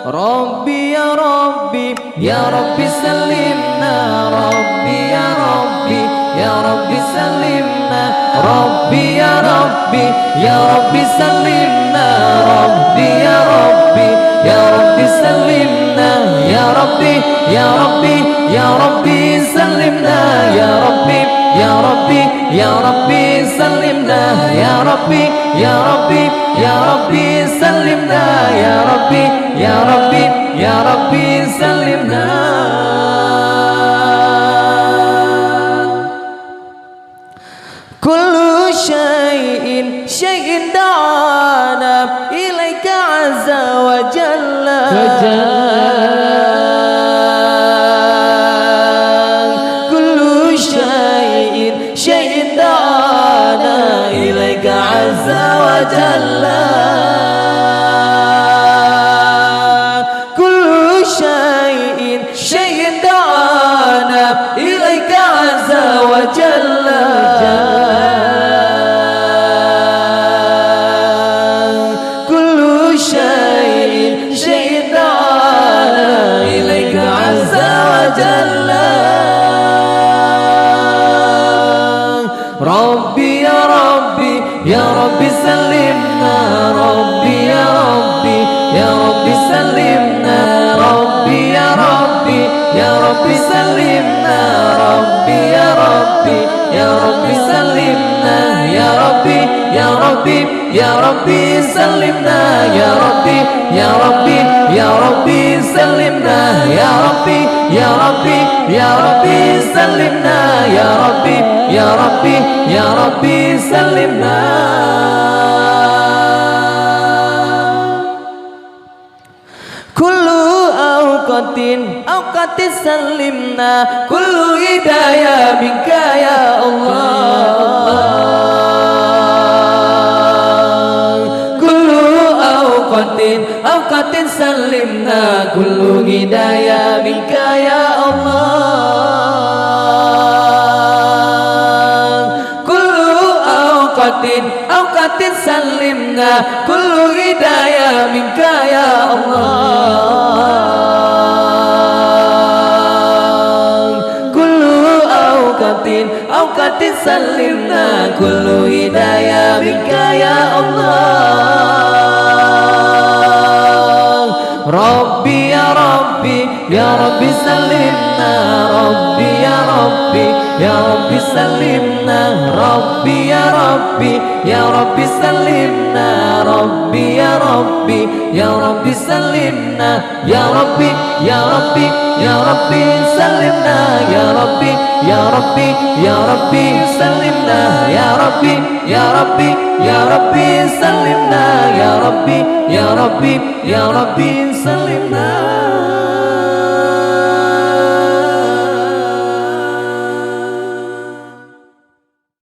ربي يا ربي يا ربي سلمنا ربي يا ربي يا ربي سلمنا ربي يا ربي يا ربي سلمنا ربي يا ربي يا ربي سلمنا يا ربي يا ربي يا ربي سلمنا يا ربي يا ربي يا ربي سلمنا يا ربي يا ربي يا ربي سلمنا يا ربي يا ربي يا ربي سلمنا كل شيء دعانا إليك عز وجل كل شيء دعانا إليك عز وجل كل شيء دعانا إليك عز وجل كل شيء دعانا إليك عز وجل ربي يا ربي يا ربي سلمنا ربي يا ربي يا ربي سلمنا ربي يا ربي يا ربي سلمنا ربي يا ربي يا ربي سلمنا يا ربي يا ربي يا ربي سلمنا يا ربي يا ربي يا ربي سلمنا يا ربي يا ربي يا ربي سلمنا يا ربي يا ربي يا ربي سلمنا كل أوقات سلمنا كل هداية منك يا الله كل أوقات سلمنا كل هداية منك يا الله كل أوقات سلمنا كل هداية منك يا الله أوقات سلمنا كل هداية منك يا الله ربي يا ربي يا ربي سلمنا ربي يا ربي يا ربي سلمنا ربي يا ربي يا ربي سلمنا ربي يا ربي يا ربي سلمنا يا ربي يا ربي يا ربي سلمنا يا ربي يا ربي يا ربي سلمنا يا ربي يا ربي يا ربي سلمنا يا ربي يا ربي يا ربي سلمنا